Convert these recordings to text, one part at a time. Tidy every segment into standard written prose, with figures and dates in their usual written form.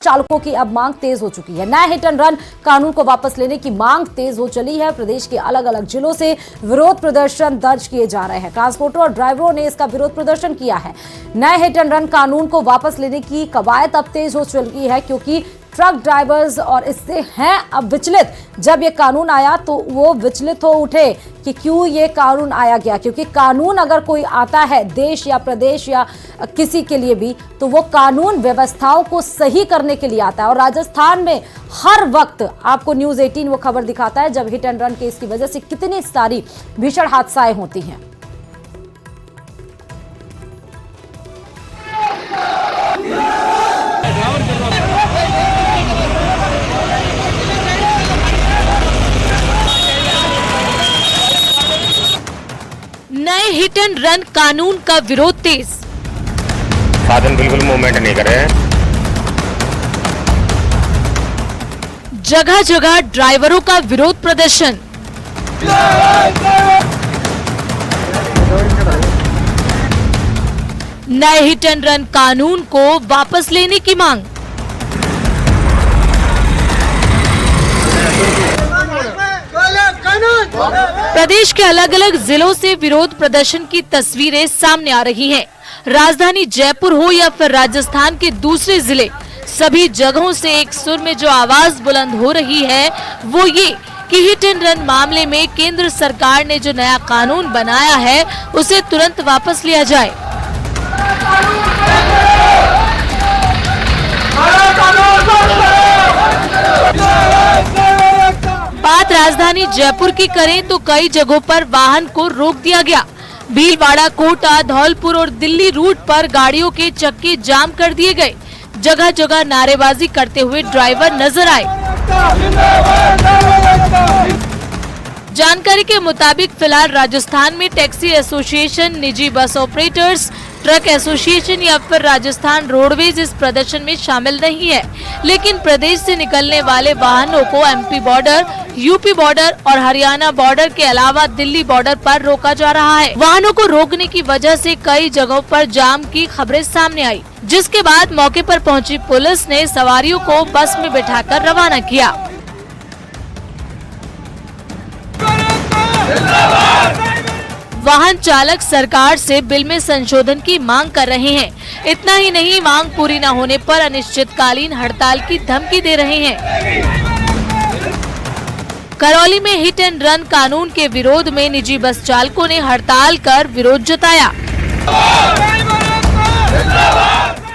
चालकों की अब मांग तेज हो चुकी है। नए हिट एंड रन कानून को वापस लेने की मांग तेज हो चली है। प्रदेश के अलग अलग जिलों से विरोध प्रदर्शन दर्ज किए जा रहे हैं। ट्रांसपोर्टर और ड्राइवरों ने इसका विरोध प्रदर्शन किया है। नए हिट एंड रन कानून को वापस लेने की कवायद अब तेज हो चुकी है, क्योंकि ट्रक ड्राइवर्स और इससे हैं अब विचलित। जब ये कानून आया तो वो विचलित हो उठे कि क्यों ये कानून आया गया, क्योंकि कानून अगर कोई आता है देश या प्रदेश या किसी के लिए भी, तो वो कानून व्यवस्थाओं को सही करने के लिए आता है। और राजस्थान में हर वक्त आपको न्यूज़ 18 वो खबर दिखाता है जब हिट एंड रन केस की वजह से कितनी सारी भीषण हादसाएं होती हैं। नए हिट एंड रन कानून का विरोध तेज। साधन बिल्कुल मूवमेंट नहीं कर रहे हैं। जगह जगह ड्राइवरों का विरोध प्रदर्शन। नए हिट एंड रन कानून को वापस लेने की मांग। प्रदेश के अलग अलग जिलों से विरोध प्रदर्शन की तस्वीरें सामने आ रही हैं। राजधानी जयपुर हो या फिर राजस्थान के दूसरे जिले, सभी जगहों से एक सुर में जो आवाज बुलंद हो रही है वो ये कि हिट एंड रन मामले में केंद्र सरकार ने जो नया कानून बनाया है उसे तुरंत वापस लिया जाए। बात राजधानी जयपुर की करें तो कई जगहों पर वाहन को रोक दिया गया। भीलवाड़ा, कोटा, धौलपुर और दिल्ली रूट पर गाड़ियों के चक्के जाम कर दिए गए। जगह जगह नारेबाजी करते हुए ड्राइवर नजर आए। जानकारी के मुताबिक फिलहाल राजस्थान में टैक्सी एसोसिएशन, निजी बस ऑपरेटर्स, ट्रक एसोसिएशन या फिर राजस्थान रोडवेज इस प्रदर्शन में शामिल नहीं है, लेकिन प्रदेश से निकलने वाले वाहनों को एमपी बॉर्डर, यूपी बॉर्डर और हरियाणा बॉर्डर के अलावा दिल्ली बॉर्डर पर रोका जा रहा है। वाहनों को रोकने की वजह से कई जगहों पर जाम की खबरें सामने आई, जिसके बाद मौके पर पहुंची पुलिस ने सवारियों को बस में बिठाकर रवाना किया। वाहन चालक सरकार से बिल में संशोधन की मांग कर रहे हैं। इतना ही नहीं, मांग पूरी न होने पर अनिश्चितकालीन हड़ताल की धमकी दे रहे हैं। करौली में हिट एंड रन कानून के विरोध में निजी बस चालकों ने हड़ताल कर विरोध जताया।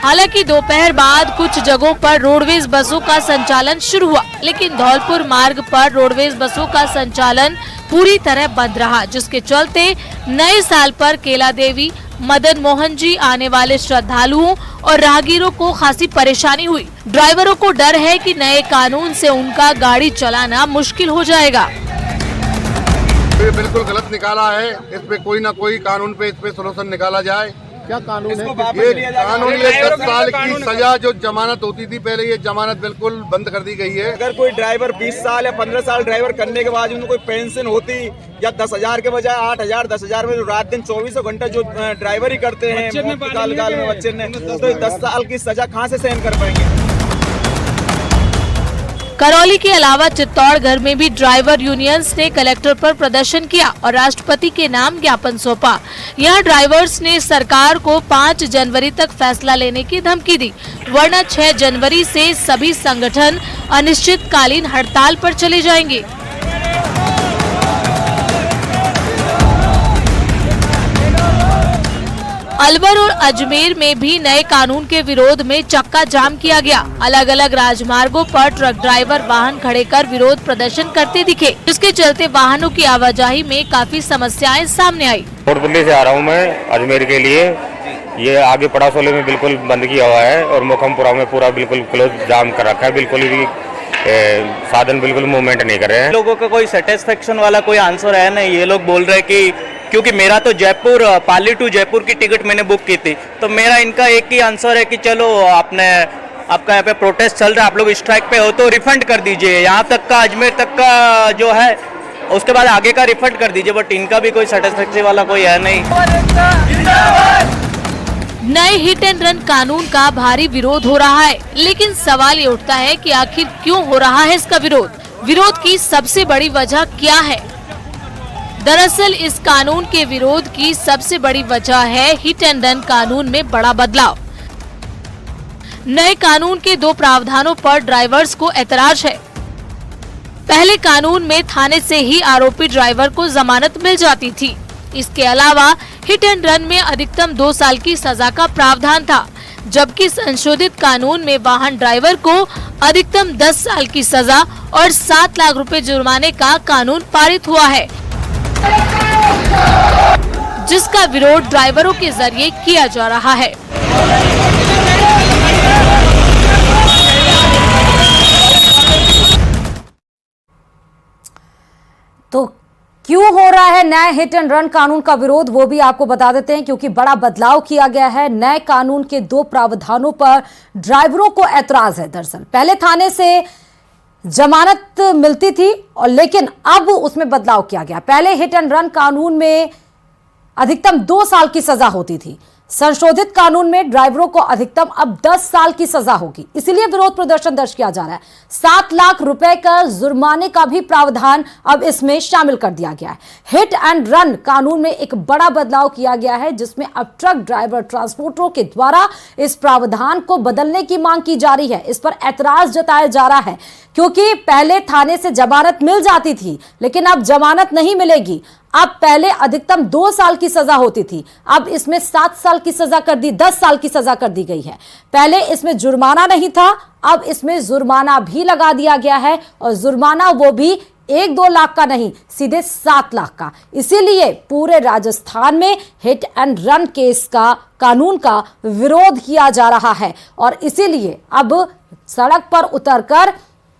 हालांकि दोपहर बाद कुछ जगहों पर रोडवेज बसों का संचालन शुरू हुआ, लेकिन धौलपुर मार्ग पर रोडवेज बसों का संचालन पूरी तरह बंद रहा, जिसके चलते नए साल पर केला देवी, मदन मोहन जी आने वाले श्रद्धालुओं और राहगीरों को खासी परेशानी हुई। ड्राइवरों को डर है कि नए कानून से उनका गाड़ी चलाना मुश्किल हो जाएगा। ये बिल्कुल गलत निकाला है। इस पे कोई ना कोई कानून पे इस पे सोल्यूशन निकाला जाए। क्या कानून है? ये कानून, ये 10 साल की सजा जो जमानत होती थी पहले, ये जमानत बिल्कुल बंद कर दी गई है। अगर कोई ड्राइवर 20 साल या 15 साल ड्राइवर करने के बाद उनको कोई पेंशन होती या 10,000 के बजाय 8,000, 10,000 में रात दिन 24 घंटा जो ड्राइवरी करते हैं काल में बच्चे ने, तो 10 साल की सजा कहाँ से सहन कर पाएंगे? करौली के अलावा चित्तौड़गढ़ में भी ड्राइवर यूनियंस ने कलेक्टर पर प्रदर्शन किया और राष्ट्रपति के नाम ज्ञापन सौंपा। यहां ड्राइवर्स ने सरकार को 5 जनवरी तक फैसला लेने की धमकी दी, वरना 6 जनवरी से सभी संगठन अनिश्चितकालीन हड़ताल पर चले जाएंगे। अलवर और अजमेर में भी नए कानून के विरोध में चक्का जाम किया गया। अलग अलग राजमार्गों पर ट्रक ड्राइवर वाहन खड़े कर विरोध प्रदर्शन करते दिखे, जिसके चलते वाहनों की आवाजाही में काफी समस्याएं सामने आई। दिल्ली से आ रहा हूँ मैं अजमेर के लिए। ये आगे पड़ासोले में बिल्कुल बंद किया हुआ है और मोखमपुरा में पूरा बिल्कुल क्लोज जाम कर रखा है। बिल्कुल भी साधन बिल्कुल मूवमेंट नहीं कर रहे हैं। लोगों का कोई सेटिस्फेक्शन वाला कोई आंसर है नहीं। ये लोग बोल रहे हैं कि क्योंकि मेरा तो जयपुर, पाली टू जयपुर की टिकट मैंने बुक की थी, तो मेरा इनका एक ही आंसर है कि चलो आपका यहाँ पे प्रोटेस्ट चल रहा है, आप लोग स्ट्राइक पे हो तो रिफंड कर दीजिए, यहाँ तक का अजमेर तक का जो है उसके बाद आगे का रिफंड कर दीजिए। बट इनका भी कोई सेटिस्फेक्शन वाला कोई है नहीं। नए हिट एंड रन कानून का भारी विरोध हो रहा है, लेकिन सवाल ये उठता है कि आखिर क्यों हो रहा है इसका विरोध? विरोध की सबसे बड़ी वजह क्या है? दरअसल इस कानून के विरोध की सबसे बड़ी वजह है हिट एंड रन कानून में बड़ा बदलाव। नए कानून के 2 प्रावधानों पर ड्राइवर्स को ऐतराज है। पहले कानून में थाने से ही आरोपी ड्राइवर को जमानत मिल जाती थी। इसके अलावा हिट एंड रन में अधिकतम 2 साल की सजा का प्रावधान था, जबकि संशोधित कानून में वाहन ड्राइवर को अधिकतम 10 साल की सजा और 7 लाख रुपए जुर्माने का कानून पारित हुआ है, जिसका विरोध ड्राइवरों के जरिए किया जा रहा है। तो क्यों हो रहा है नए हिट एंड रन कानून का विरोध, वो भी आपको बता देते हैं। क्योंकि बड़ा बदलाव किया गया है। नए कानून के 2 प्रावधानों पर ड्राइवरों को ऐतराज है। दरअसल पहले थाने से जमानत मिलती थी और लेकिन अब उसमें बदलाव किया गया। पहले हिट एंड रन कानून में अधिकतम 2 साल की सजा होती थी। संशोधित कानून में ड्राइवरों को अधिकतम अब 10 साल की सजा होगी। इसलिए विरोध प्रदर्शन दर्ज किया जा रहा है। 7 लाख रुपए का जुर्माने का भी प्रावधान अब इसमें शामिल कर दिया गया है। हिट एंड रन कानून में एक बड़ा बदलाव किया गया है, जिसमें अब ट्रक ड्राइवर ट्रांसपोर्टरों के द्वारा इस प्रावधान को बदलने की मांग की जा रही है। इस पर ऐतराज जताया जा रहा है, क्योंकि पहले थाने से जमानत मिल जाती थी, लेकिन अब जमानत नहीं मिलेगी। अब पहले अधिकतम 2 साल की सजा होती थी, अब इसमें 7 साल की सजा कर दी, 10 साल की सजा कर दी गई है। पहले इसमें जुर्माना नहीं था, अब इसमें जुर्माना भी लगा दिया गया है, और जुर्माना वो भी 1-2 लाख का नहीं, सीधे 7 लाख का। इसीलिए पूरे राजस्थान में हिट एंड रन केस का कानून का विरोध किया जा रहा है, और इसीलिए अब सड़क पर उतरकर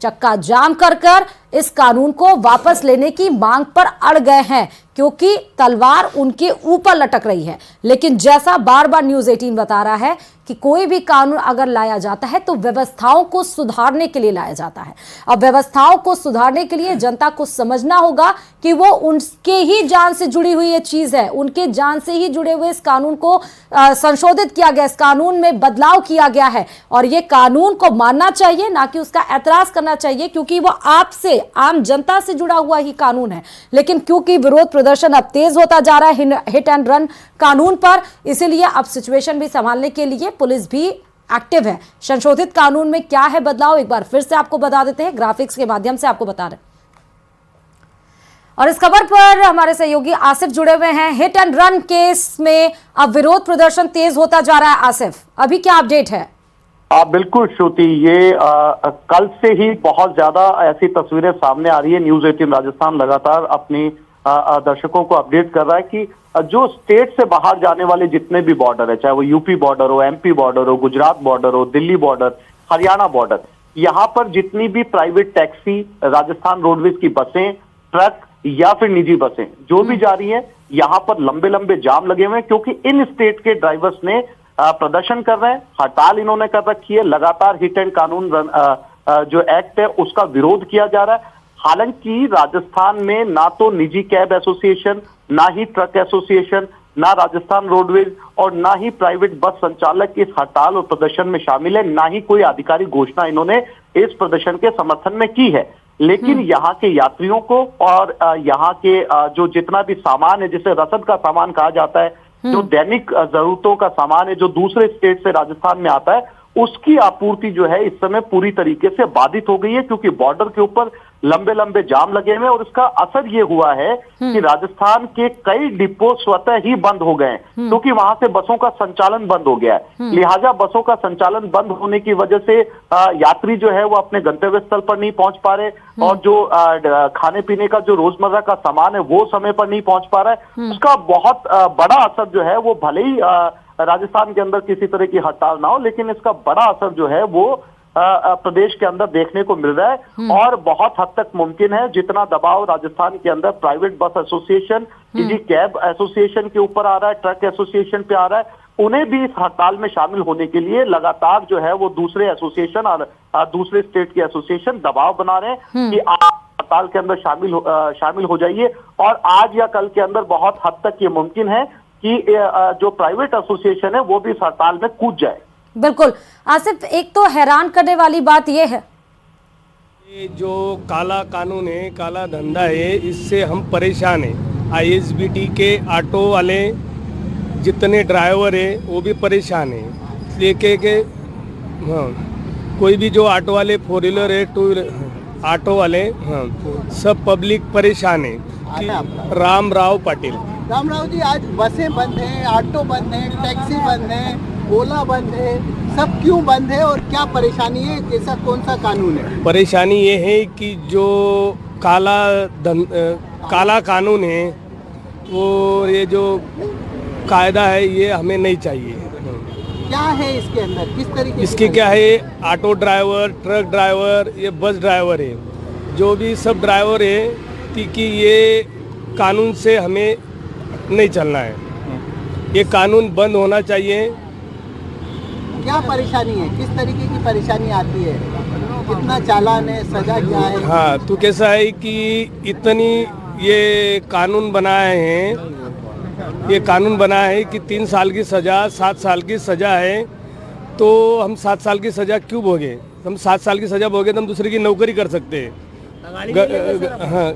चक्का जाम कर इस कानून को वापस लेने की मांग पर अड़ गए हैं, क्योंकि तलवार उनके ऊपर लटक रही है। लेकिन जैसा बार बार न्यूज़ 18 बता रहा है कि कोई भी कानून अगर लाया जाता है तो व्यवस्थाओं को सुधारने के लिए लाया जाता है। अब व्यवस्थाओं को सुधारने के लिए जनता को समझना होगा कि वो उनके ही जान से जुड़ी हुई ये चीज है, उनके जान से ही जुड़े हुए इस कानून को संशोधित किया गया, इस कानून में बदलाव किया गया है, और ये कानून को मानना चाहिए, ना कि उसका ऐतराज करना चाहिए, क्योंकि वो आपसे, आम जनता से जुड़ा हुआ ही कानून है। लेकिन क्योंकि विरोध प्रदर्शन अब तेज होता जा रहा है हिट एंड रन कानून पर, इसीलिए अब सिचुएशन भी संभालने के लिए पुलिस भी एक्टिव है। संशोधित कानून में क्या है बदलाव, एक बार फिर से आपको बता देते हैं, ग्राफिक्स के माध्यम से आपको बता रहे हैं। और इस खबर पर हमारे सहयोगी आसिफ जुड़े हुए हैं। हिट एंड रन केस में अब विरोध प्रदर्शन तेज होता जा रहा है। आसिफ, अभी क्या अपडेट है? बिल्कुल श्रुति, ये कल से ही बहुत ज्यादा ऐसी तस्वीरें सामने आ रही है। न्यूज़ 18 राजस्थान लगातार अपनी दर्शकों को अपडेट कर रहा है कि जो स्टेट से बाहर जाने वाले जितने भी बॉर्डर है, चाहे वो यूपी बॉर्डर हो, एमपी बॉर्डर हो, गुजरात बॉर्डर हो, दिल्ली बॉर्डर, हरियाणा बॉर्डर, यहाँ पर जितनी भी प्राइवेट टैक्सी, राजस्थान रोडवेज की बसें, ट्रक या फिर निजी बसें जो भी जा रही है, यहाँ पर लंबे लंबे जाम लगे हुए हैं, क्योंकि इन स्टेट के ड्राइवर्स ने प्रदर्शन कर रहे हैं, हड़ताल इन्होंने कर रखी है। लगातार हिट एंड कानून जो एक्ट है उसका विरोध किया जा रहा है। हालांकि राजस्थान में ना तो निजी कैब एसोसिएशन, ना ही ट्रक एसोसिएशन, ना राजस्थान रोडवेज और ना ही प्राइवेट बस संचालक इस हड़ताल और प्रदर्शन में शामिल है, ना ही कोई आधिकारिक घोषणा इन्होंने इस प्रदर्शन के समर्थन में की है। लेकिन यहाँ के यात्रियों को और यहाँ के जो जितना भी सामान है, जिसे रसद का सामान कहा जाता है, जो दैनिक जरूरतों का सामान है जो दूसरे स्टेट से राजस्थान में आता है, उसकी आपूर्ति जो है इस समय पूरी तरीके से बाधित हो गई है, क्योंकि बॉर्डर के ऊपर लंबे लंबे जाम लगे हुए हैं। और इसका असर ये हुआ है कि राजस्थान के कई डिपो स्वतः ही बंद हो गए हैं, क्योंकि वहां से बसों का संचालन बंद हो गया है। लिहाजा बसों का संचालन बंद होने की वजह से यात्री जो है वो अपने गंतव्य स्थल पर नहीं पहुंच पा रहे, और जो खाने पीने का जो रोजमर्रा का सामान है वो समय पर नहीं पहुंच पा रहा है। उसका बहुत बड़ा असर जो है वो भले ही राजस्थान के अंदर किसी तरह की हड़ताल ना हो, लेकिन इसका बड़ा असर जो है वो प्रदेश के अंदर देखने को मिल रहा है। और बहुत हद तक मुमकिन है जितना दबाव राजस्थान के अंदर प्राइवेट बस एसोसिएशन, निजी कैब एसोसिएशन के ऊपर आ रहा है, ट्रक एसोसिएशन पे आ रहा है, उन्हें भी इस हड़ताल में शामिल होने के लिए लगातार जो है वो दूसरे एसोसिएशन और दूसरे स्टेट के एसोसिएशन दबाव बना रहे हैं कि आप हड़ताल के अंदर शामिल हो जाइए। और आज या कल के अंदर बहुत हद तक ये मुमकिन है कि जो प्राइवेट एसोसिएशन है वो भी इस हड़ताल में कूद जाए। बिल्कुल आसिफ, एक तो हैरान करने वाली बात यह है, ये जो काला कानून है, काला धंधा है, इससे हम परेशान हैं। आईएसबीटी के ऑटो वाले जितने ड्राइवर है वो भी परेशान हैं, इसलिए के हाँ, कोई भी जो ऑटो वाले, फोर व्हीलर है, टू व्हीलर ऑटो वाले, हाँ, सब पब्लिक परेशान है। राम राव पाटिल। राम राव जी, आज बसें बंद हैं, ऑटो बंद हैं, टैक्सी बंद है, ओला बंद है, सब क्यों बंद है और क्या परेशानी है? जैसा कौन सा कानून है? परेशानी ये है कि जो काला कानून है वो, ये जो कायदा है ये हमें नहीं चाहिए। क्या है इसके अंदर, किस तरीके इसके क्या है, ऑटो ड्राइवर, ट्रक ड्राइवर, ये बस ड्राइवर है, जो भी सब ड्राइवर है कि ये कानून से हमें नहीं चलना है, ये कानून बंद होना चाहिए। क्या परेशानी है, किस तरीके की परेशानी आती है, कितना चालान है, सजा क्या है? हाँ, तो कैसा है कि इतनी ये कानून बनाए हैं, ये कानून बनाया है कि 3 साल की सज़ा, 7 साल की सज़ा है, तो हम 7 साल की सज़ा क्यों भोगे? हम 7 साल की सज़ा भोगे तो हम दूसरे की नौकरी कर सकते हैं। हाँ,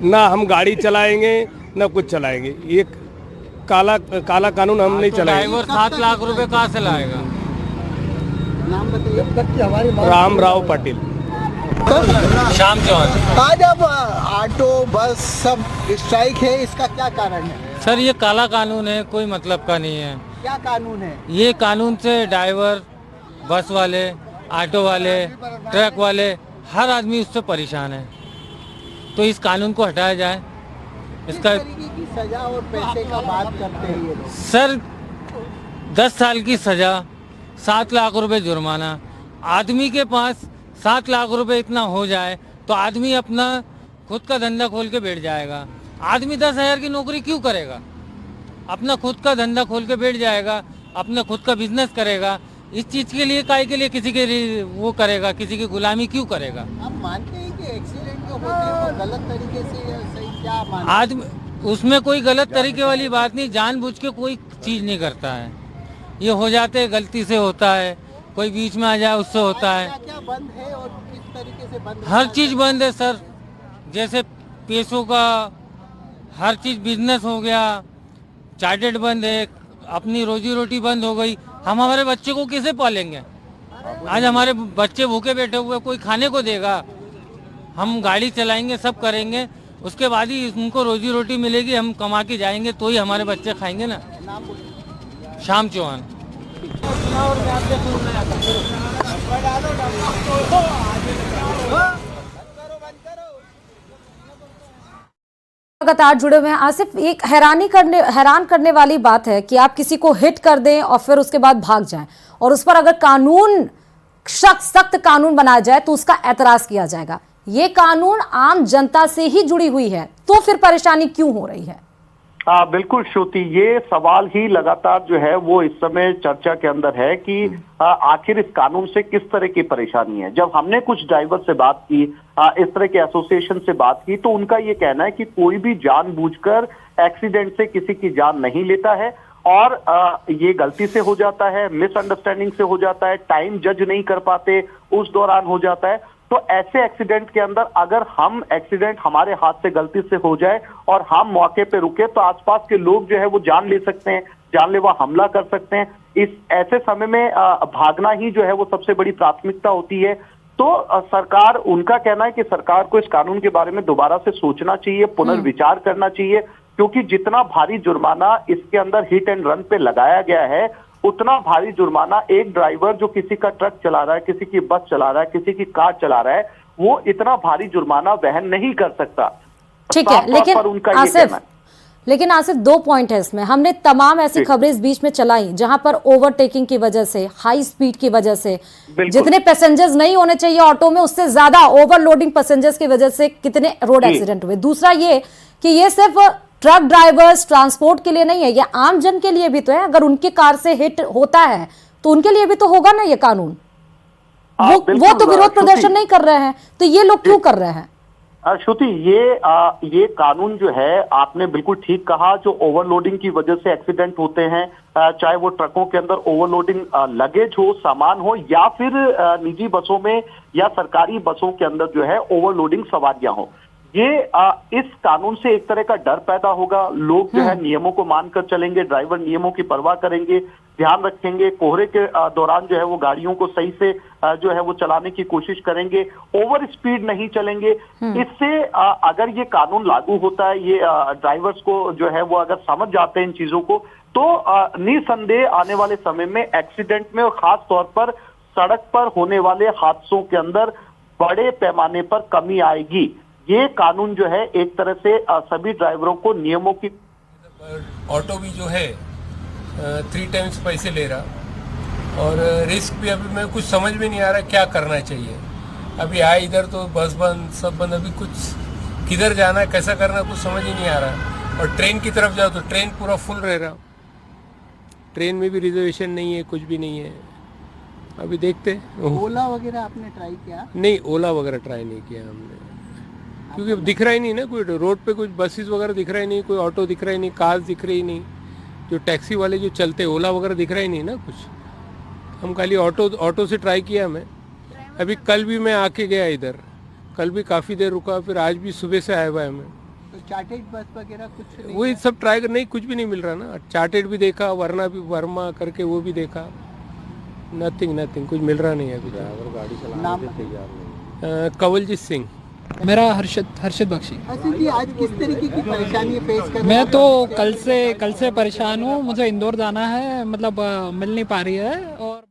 ना हम गाड़ी चलाएंगे ना कुछ चलाएंगे, ये काला कानून हम नहीं चलाएंगे। ड्राइवर 7 लाख रुपए कहाँ से लाएगा? नाम बताइए। राम राव पाटिल। शाम चौहान। आज अब ऑटो बस सब स्ट्राइक है, इसका क्या कारण है? सर ये काला कानून है, कोई मतलब का नहीं है। क्या कानून है? ये कानून से ड्राइवर, बस वाले, ऑटो वाले, ट्रक वाले, हर आदमी उससे परेशान है, तो इस कानून को हटाया जाए। इसका किस तरीके की सजा और पैसे का बात करते हैं ये लोग? सर 10 साल की सजा, 7 लाख रुपए जुर्माना। आदमी के पास 7 लाख रुपए इतना हो जाए तो आदमी अपना खुद का धंधा खोल के बैठ जाएगा। आदमी 10,000 की नौकरी क्यों करेगा? अपना खुद का धंधा खोल के बैठ जाएगा, अपना खुद का बिजनेस करेगा। इस चीज के लिए, काय के लिए किसी के लिए वो करेगा, किसी की गुलामी क्यों करेगा? आप मानते हैं कि एक्सीडेंट जो होते हैं वो गलत तरीके से या सही, क्या मानते? आदमी उसमें कोई गलत तरीके वाली बात नहीं, जानबूझ के कोई चीज नहीं करता है, ये हो जाते हैं, गलती से होता है, कोई बीच में आ जाए उससे होता है। क्या बंद है और किस तरीके से बंद? हर चीज बंद है सर, जैसे पैसों का हर चीज, बिजनेस हो गया, चार्टेड बंद है, अपनी रोजी रोटी बंद हो गई। हम हमारे बच्चे को कैसे पालेंगे? आज हमारे बच्चे भूखे बैठे हुए, कोई खाने को देगा? हम गाड़ी चलाएंगे, सब करेंगे, उसके बाद ही उनको रोजी रोटी मिलेगी, हम कमा के जाएंगे तो ही हमारे बच्चे खाएंगे ना। शाम चौहान। लगातार जुड़े हुए हैं आसिफ, एक हैरान करने वाली बात है कि आप किसी को हिट कर दें और फिर उसके बाद भाग जाएं, और उस पर अगर कानून, सख्त कानून बनाया जाए तो उसका एतराज किया जाएगा। ये कानून आम जनता से ही जुड़ी हुई है, तो फिर परेशानी क्यों हो रही है? बिल्कुल श्रुति, ये सवाल ही लगातार जो है वो इस समय चर्चा के अंदर है कि आखिर इस कानून से किस तरह की परेशानी है। जब हमने कुछ ड्राइवर से बात की, इस तरह के एसोसिएशन से बात की, तो उनका ये कहना है कि कोई भी जानबूझकर एक्सीडेंट से किसी की जान नहीं लेता है, और ये गलती से हो जाता है, मिसअंडरस्टैंडिंग से हो जाता है, टाइम जज नहीं कर पाते, उस दौरान हो जाता है। तो ऐसे एक्सीडेंट के अंदर अगर हम एक्सीडेंट हमारे हाथ से गलती से हो जाए और हम मौके पे रुके तो आसपास के लोग जो है वो जान ले सकते हैं, जानलेवा हमला कर सकते हैं। इस ऐसे समय में भागना ही जो है वो सबसे बड़ी प्राथमिकता होती है। तो सरकार, उनका कहना है कि सरकार को इस कानून के बारे में दोबारा से सोचना चाहिए, पुनर्विचार करना चाहिए, क्योंकि जितना भारी जुर्माना इसके अंदर हिट एंड रन पे लगाया गया है, उतना भारी जुर्माना एक ड्राइवर जो किसी का ट्रक चला रहा है, किसी की बस चला रहा है, किसी की कार चला रहा है, वो इतना भारी जुर्माना वहन नहीं कर सकता। ठीक है, लेकिन आसिफ 2 पॉइंट है इसमें। हमने तमाम ऐसी खबरें इस बीच में चलाई जहां पर ओवरटेकिंग की वजह से, हाई स्पीड की वजह से, जितने पैसेंजर्स नहीं होने चाहिए ऑटो में उससे ज्यादा ओवरलोडिंग पैसेंजर्स की वजह से कितने रोड एक्सीडेंट हुए। दूसरा ये कि ये सिर्फ ट्रक ड्राइवर्स, ट्रांसपोर्ट के लिए नहीं है, ये आम जन के लिए भी तो है। अगर उनके कार से हिट होता है तो उनके लिए भी तो होगा ना ये कानून। वो तो विरोध प्रदर्शन नहीं कर रहे हैं, तो ये लोग क्यों कर रहे हैं? श्रुति, ये कानून जो है, आपने बिल्कुल ठीक कहा, जो ओवरलोडिंग की वजह से एक्सीडेंट होते हैं, चाहे वो ट्रकों के अंदर ओवरलोडिंग लगेज हो, सामान हो, या फिर निजी बसों में या सरकारी बसों के अंदर जो है ओवरलोडिंग सवारियां हो, ये इस कानून से एक तरह का डर पैदा होगा। लोग जो है नियमों को मानकर चलेंगे, ड्राइवर नियमों की परवाह करेंगे, ध्यान रखेंगे, कोहरे के दौरान जो है वो गाड़ियों को सही से जो है वो चलाने की कोशिश करेंगे, ओवर स्पीड नहीं चलेंगे। इससे अगर ये कानून लागू होता है, ये ड्राइवर्स को जो है वो अगर समझ जाते हैं इन चीजों को, तो निसंदेह आने वाले समय में एक्सीडेंट में और खास तौर पर सड़क पर होने वाले हादसों के अंदर बड़े पैमाने पर कमी आएगी। ये कानून जो है एक तरह से सभी ड्राइवरों को नियमों की, ऑटो भी जो है 3 टाइम्स पैसे ले रहा, और रिस्क भी अभी मैं कुछ समझ में नहीं आ रहा क्या करना चाहिए। अभी आए इधर तो बस बंद, सब बंद, अभी कुछ किधर जाना है, कैसा करना है, कुछ समझ ही नहीं आ रहा। और ट्रेन की तरफ जाओ तो ट्रेन पूरा फुल रह रहा, ट्रेन में भी रिजर्वेशन नहीं है, कुछ भी नहीं है। अभी देखते। ओला वगैरह आपने ट्राई किया? नहीं, ओला वगैरह ट्राई नहीं किया हमने, क्योंकि दिख रहा ही नहीं ना, कोई रोड पे कुछ बसेस वगैरह दिख रहा ही नहीं, कोई ऑटो दिख रहा ही नहीं, कार दिख रही नहीं, जो टैक्सी वाले जो चलते ओला वगैरह दिख रहा ही नहीं ना कुछ। हम खाली ऑटो से ट्राई किया मैं। अभी कल भी मैं आके गया इधर, कल भी काफ़ी देर रुका, फिर आज भी सुबह से आया हुआ है मैं। तो चार्टेड बस वगैरह कुछ नहीं? वही सब ट्राई कर, नहीं कुछ भी नहीं मिल रहा ना। चार्टेड भी देखा, वर्मा करके वो भी देखा, नथिंग, कुछ मिल रहा नहीं है। ड्राइवर गाड़ी चलाने के तैयार नहीं। कंवलजीत सिंह। मेरा हर्षद बख्शी। अच्छा जी, आज किस तरीके की परेशानी फेस कर रहे हैं? मैं तो कल से परेशान हूँ, मुझे इंदौर जाना है, मतलब मिल नहीं पा रही है। और